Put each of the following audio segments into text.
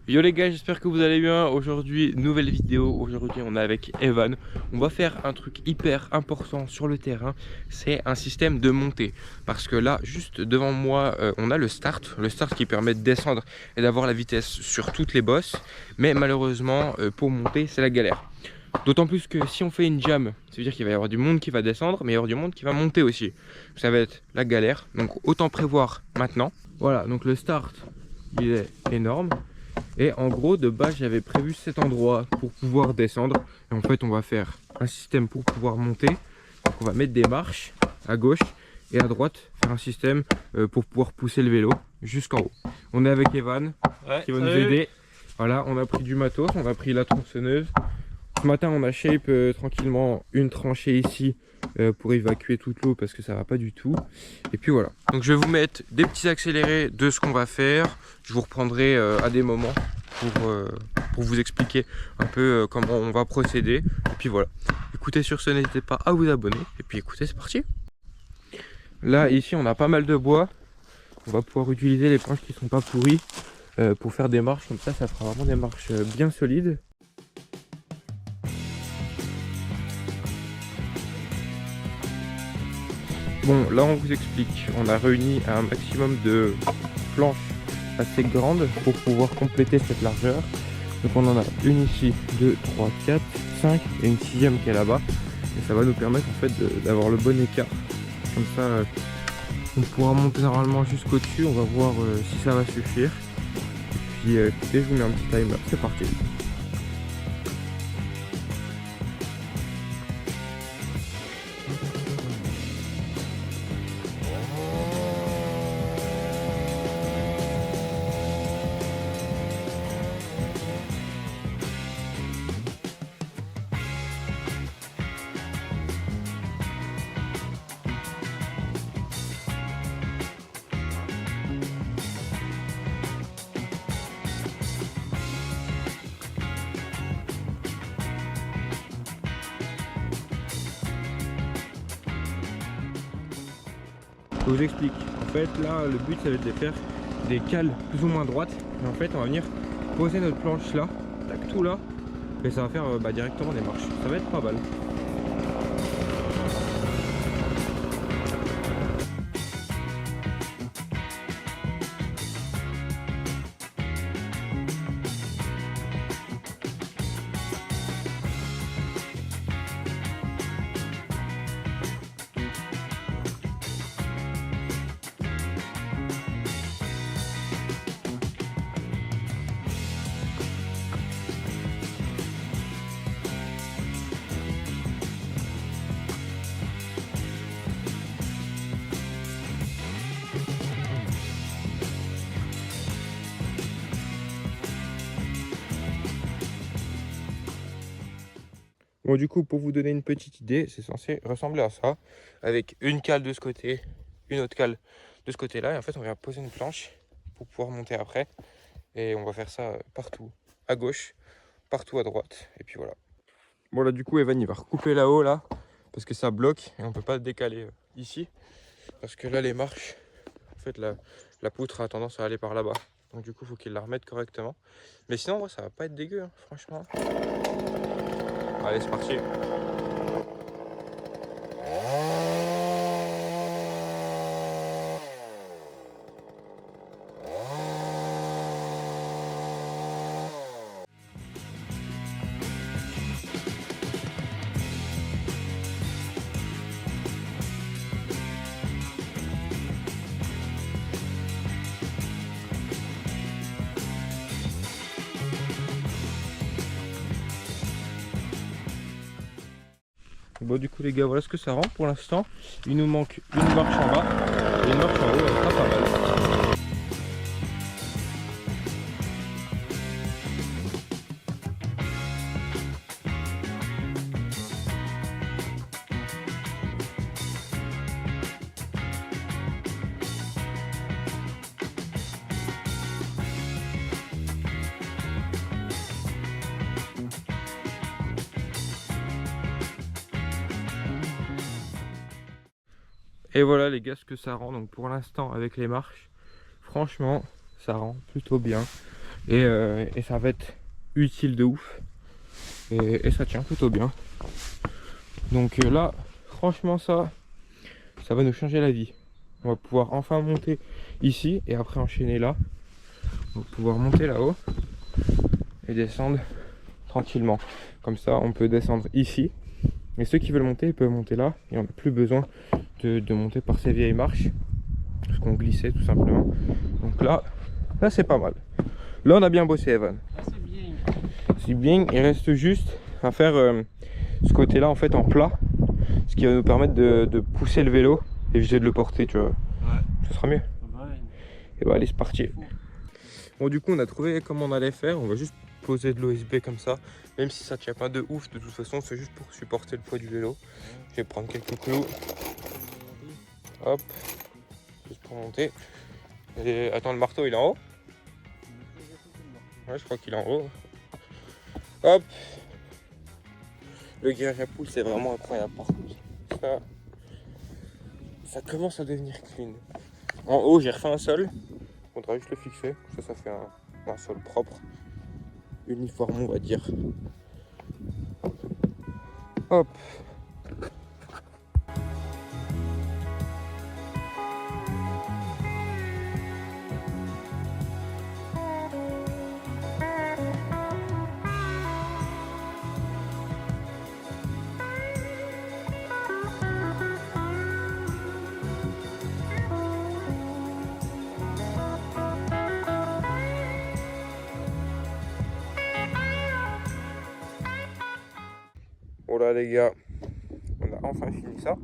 Yo les gars, j'espère que vous allez bien. Aujourd'hui, nouvelle vidéo. Aujourd'hui, on est avec Evan. On va faire un truc hyper important sur le terrain. C'est un système de montée. Parce que là, juste devant moi, on a le start. Le start qui permet de descendre et d'avoir la vitesse sur toutes les bosses. Mais malheureusement, pour monter, c'est la galère. D'autant plus que si on fait une jam, ça veut dire qu'il va y avoir du monde qui va descendre, mais il y aura du monde qui va monter aussi. Ça va être la galère. Donc autant prévoir maintenant. Voilà, donc le start, il est énorme. Et en gros, de base, j'avais prévu cet endroit pour pouvoir descendre. Et en fait, on va faire un système pour pouvoir monter. Donc, on va mettre des marches à gauche et à droite, faire un système pour pouvoir pousser le vélo jusqu'en haut. On est avec Evan qui va nous aider. Voilà, on a pris du matos, on a pris la tronçonneuse. Ce matin, on a shape tranquillement une tranchée ici pour évacuer toute l'eau parce que ça va pas du tout. Et puis voilà. Donc je vais vous mettre des petits accélérés de ce qu'on va faire. Je vous reprendrai à des moments pour vous expliquer un peu comment on va procéder. Et puis voilà. Écoutez, sur ce, n'hésitez pas à vous abonner. Et puis écoutez, c'est parti. Là, ici, on a pas mal de bois. On va pouvoir utiliser les planches qui sont pas pourries pour faire des marches. Comme ça fera vraiment des marches bien solides. Bon, là on vous explique, on a réuni un maximum de planches assez grandes pour pouvoir compléter cette largeur. Donc on en a une ici, 2, 3, 4, 5 et une sixième qui est là-bas. Et ça va nous permettre en fait d'avoir le bon écart. Comme ça, on pourra monter normalement jusqu'au-dessus, on va voir si ça va suffire. Et puis écoutez, je vous mets un petit timer, c'est parti. Je vous explique. En fait, là, le but, ça va être de faire des cales plus ou moins droites. Et en fait, on va venir poser notre planche là, tac, tout là, et ça va faire directement des marches. Ça va être pas mal. Bon, du coup, pour vous donner une petite idée, c'est censé ressembler à ça, avec une cale de ce côté, une autre cale de ce côté-là, et en fait, on vient poser une planche pour pouvoir monter après, et on va faire ça partout, à gauche, partout à droite, et puis voilà. Bon, là, du coup, Evan, il va recouper là-haut, là, parce que ça bloque, et on peut pas décaler ici, parce que là, les marches, en fait, la poutre a tendance à aller par là-bas, donc du coup, il faut qu'il la remette correctement. Mais sinon, ouais, ça va pas être dégueu, hein, franchement. Allez, c'est parti. Bon, du coup les gars, voilà ce que ça rend pour l'instant. Il nous manque une marche en bas et une marche en haut, elle sera pas mal. Et voilà les gars ce que ça rend. Donc pour l'instant avec les marches, franchement ça rend plutôt bien. et ça va être utile de ouf et ça tient plutôt bien. Donc là franchement ça va nous changer la vie. On va pouvoir enfin monter ici et après enchaîner là. On va pouvoir monter là-haut et descendre tranquillement. Comme ça on peut descendre ici. Et ceux qui veulent monter, ils peuvent monter là. Et on n'a plus besoin de monter par ces vieilles marches. Parce qu'on glissait tout simplement. Donc là c'est pas mal. Là on a bien bossé Evan. C'est bien. C'est bien. Il reste juste à faire ce côté là en fait en plat. Ce qui va nous permettre de pousser le vélo. Éviter de le porter, tu vois. Ouais. Ce sera mieux. Ouais. Et bah allez, c'est parti. Bon, du coup on a trouvé comment on allait faire. On va juste poser de l'OSB comme ça. Même si ça tient pas de ouf, de toute façon c'est juste pour supporter le poids du vélo. Je vais prendre quelques clous. Hop. Juste pour monter. Et attends, le marteau il est en haut? Ouais, je crois qu'il est en haut. Hop. Le guérilla à poule c'est vraiment incroyable par contre. Ça commence à devenir clean. En haut j'ai refait un sol. Il faudra juste le fixer. Ça fait un sol propre. Uniforme on va dire. Hop. Voilà les gars, on a enfin fini ça.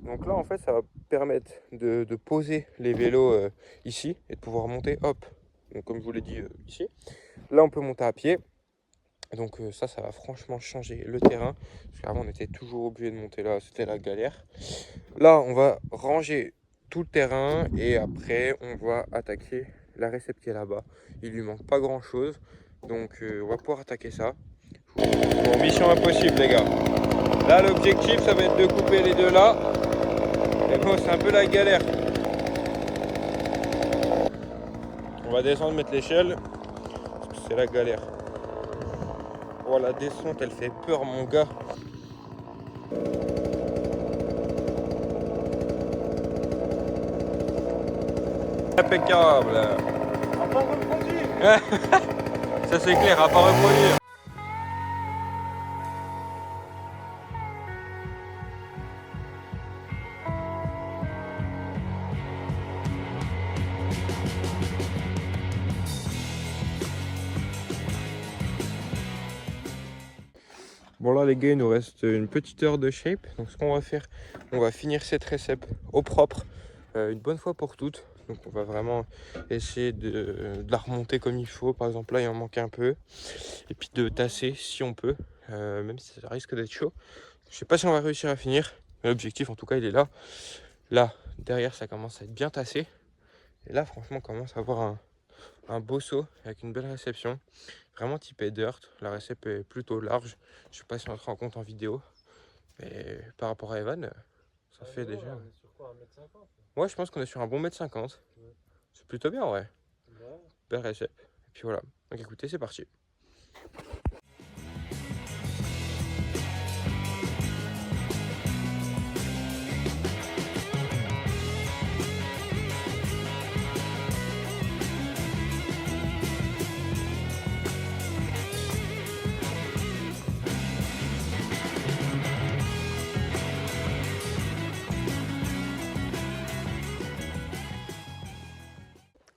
Donc là en fait ça va permettre de poser les vélos ici et de pouvoir monter hop. Donc comme je vous l'ai dit ici. Là on peut monter à pied. Donc ça va franchement changer le terrain. Parce qu'avant on était toujours obligé de monter là, c'était la galère. Là on va ranger tout le terrain et après on va attaquer la réception qui est là-bas. Il lui manque pas grand chose. Donc on va pouvoir attaquer ça. Bon, mission impossible les gars. Là l'objectif ça va être de couper les deux là. Et bon c'est un peu la galère. On va descendre, mettre l'échelle. C'est la galère. Oh la descente elle fait peur mon gars. Impeccable. À part reproduire. Ça c'est clair, à pas reproduire. Bon là les gars il nous reste une petite heure de shape. Donc ce qu'on va faire, on va finir cette récep au propre une bonne fois pour toutes. Donc on va vraiment essayer de la remonter comme il faut. Par exemple là il en manque un peu. Et puis de tasser si on peut. Même si ça risque d'être chaud. Je sais pas si on va réussir à finir. Mais l'objectif en tout cas il est là. Là derrière ça commence à être bien tassé. Et là franchement on commence à avoir un beau saut avec une belle réception. Vraiment typé dirt. La récep est plutôt large. Je sais pas si on se rend compte en vidéo. Mais par rapport à Evan, ça fait déjà... On est sur quoi, 1m50? Ouais, je pense qu'on est sur un bon 1m50. Ouais. C'est plutôt bien, ouais. Ouais. Belle récep. Et puis voilà. Donc écoutez, c'est parti.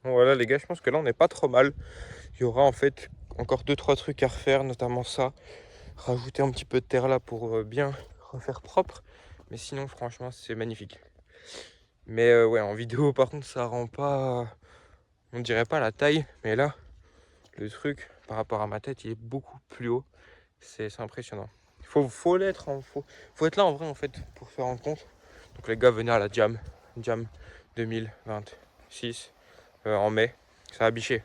Voilà les gars, je pense que là on n'est pas trop mal. Il y aura en fait encore 2-3 trucs à refaire, notamment ça. Rajouter un petit peu de terre là pour bien refaire propre. Mais sinon franchement c'est magnifique. Mais ouais, en vidéo par contre ça rend pas... On dirait pas la taille. Mais là, le truc par rapport à ma tête il est beaucoup plus haut. C'est impressionnant. Faut l'être, faut être là en vrai en fait pour se rendre compte. Donc les gars venez à la Jam 2026 en mai. Ça va bicher.